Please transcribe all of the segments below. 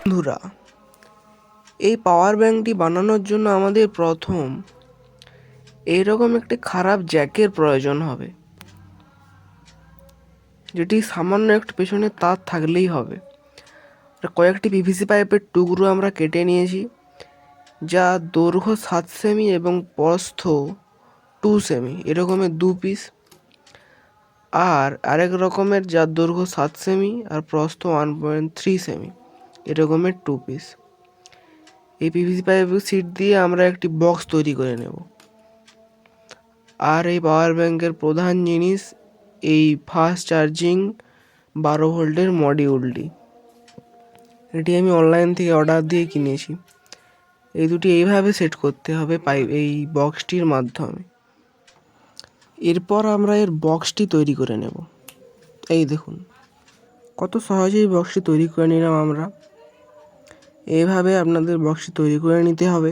বন্ধুরা, এই পাওয়ার ব্যাঙ্কটি বানানোর জন্য আমাদের প্রথম এইরকম একটি খারাপ জ্যাকের প্রয়োজন হবে, যেটি সামান্য একটু পেছনে তার থাকলেই হবে। কয়েকটি পিভিসি পাইপের টুকরো আমরা কেটে নিয়েছি, যা দৈর্ঘ্য 7 সেমি এবং প্রস্থ 2 সেমি এরকমের 2 পিস, আর আরেক রকমের যার দৈর্ঘ্য 7 সেমি আর প্রস্থ 1.3 সেমি এরকমের 2 পিস। এই পিভিসি পাইপের সিট দিয়ে আমরা একটি বক্স তৈরি করে নেব। আর এই পাওয়ার ব্যাঙ্কের প্রধান জিনিস এই ফাস্ট চার্জিং 12 ভোল্টের মডিউলটি। এটি আমি অনলাইন থেকে অর্ডার দিয়ে কিনেছি। এই দুটি এইভাবে সেট করতে হবে এই বক্সটির মাধ্যমে। এরপর আমরা এর বক্সটি তৈরি করে নেব। এই দেখুন কত সহজেই বক্সটি তৈরি করে নিলাম আমরা। এইভাবে আপনাদের বক্সটি তৈরি করে নিতে হবে।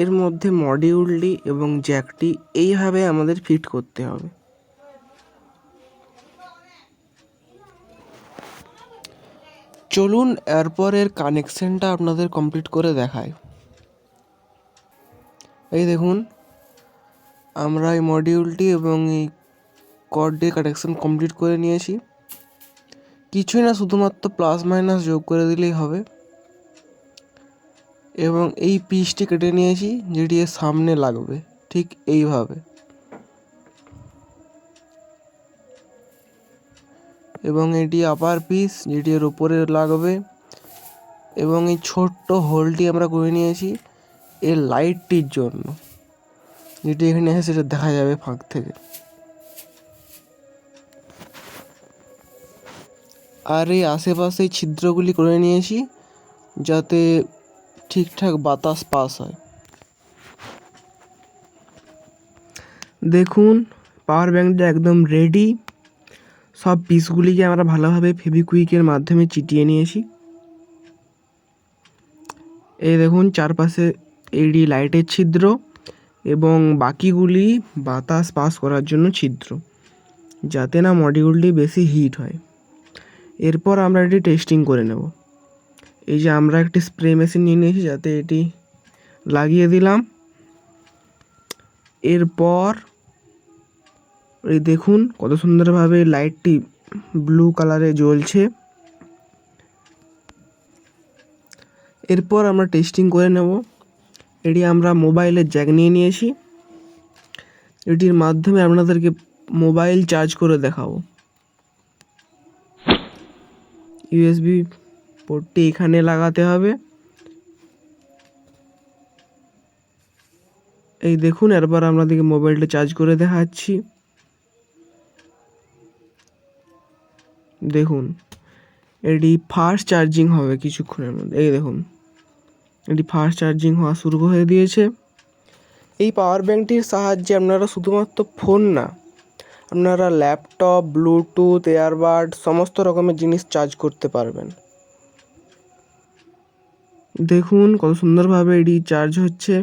এর মধ্যে মডিউলটি এবং জ্যাকটি এইভাবে আমাদের ফিট করতে হবে। চলুন এরপর এর কানেকশনটা আপনাদের কমপ্লিট করে দেখাই। এই দেখুন আমরা এই মডিউলটি এবং এই কর্ড দিয়ে কানেকশন কমপ্লিট করে নিয়েছি। কিছুই না, শুধুমাত্র প্লাস মাইনাস যোগ করে দিলেই হবে। এবং এই পিসটি কেটে নিয়েছি যেটি এর সামনে লাগবে, ঠিক এইভাবে। এবং এটি আপার পিস যেটি এর উপরে লাগবে। এবং এই ছোট্ট হোলটি আমরা করে নিয়েছি এর লাইটটির জন্য, যেটি এখানে এসে সেটা দেখা যাবে ফাঁক থেকে। আর এই আশেপাশে ছিদ্রগুলি করে নিয়েছি যাতে ঠিকঠাক বাতাস পাস হয়। দেখুন পাওয়ার ব্যাঙ্কটা একদম রেডি। সব পিসগুলিকে আমরা ভালোভাবে ফেভিকুইকের মাধ্যমে চিটিয়ে নিয়েছি। এই দেখুন চারপাশে এলইডি লাইটের ছিদ্র এবং বাকিগুলি বাতাস পাস করার জন্য ছিদ্র, যাতে না মডিউলটি বেশি হিট হয়। এরপর আমরা এটি টেস্টিং করে নেব। এই যে আমরা একটি স্প্রে মেশিন নিয়ে নিয়েছি, যাতে এটি লাগিয়ে দিলাম। এরপর এই দেখুন কত সুন্দরভাবে লাইটটি ব্লু কালারে জ্বলছে। এরপর আমরা টেস্টিং করে নেব। এটি আমরা মোবাইলের জ্যাক নিয়ে নিয়েছি, এটির মাধ্যমে আপনাদেরকে মোবাইল চার্জ করে দেখাবো। ইউএসবি পোর্টটি এখানে লাগাতে হবে। এই দেখুন এরপর আপনাদেরকে মোবাইলটা চার্জ করে দেখাচ্ছি। দেখুন এটি ফাস্ট চার্জিং হবে কিছুক্ষণের মধ্যে। এই দেখুন এটি ফাস্ট চার্জিং হওয়া শুরু হয়ে দিয়েছে। এই পাওয়ার ব্যাঙ্কটির সাহায্যে আপনারা শুধুমাত্র ফোন না, আপনারা ল্যাপটপ, ব্লুটুথ, এয়ারবাড সমস্ত রকমের জিনিস চার্জ করতে পারবেন। দেখুন কত সুন্দরভাবে এটি চার্জ হচ্ছে।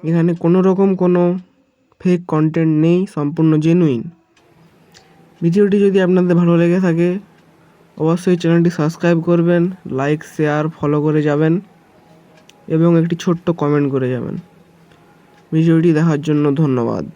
এখানে কোনো রকম কোনো ফেক কন্টেন্ট নেই, সম্পূর্ণ জেনুইন। ভিডিওটি যদি আপনাদের ভালো লেগে থাকে অবশ্যই চ্যানেলটি সাবস্ক্রাইব করবেন, লাইক, শেয়ার, ফলো করে যাবেন এবং একটি ছোট্ট কমেন্ট করে যাবেন। ভিডিওটি দেখার জন্য ধন্যবাদ।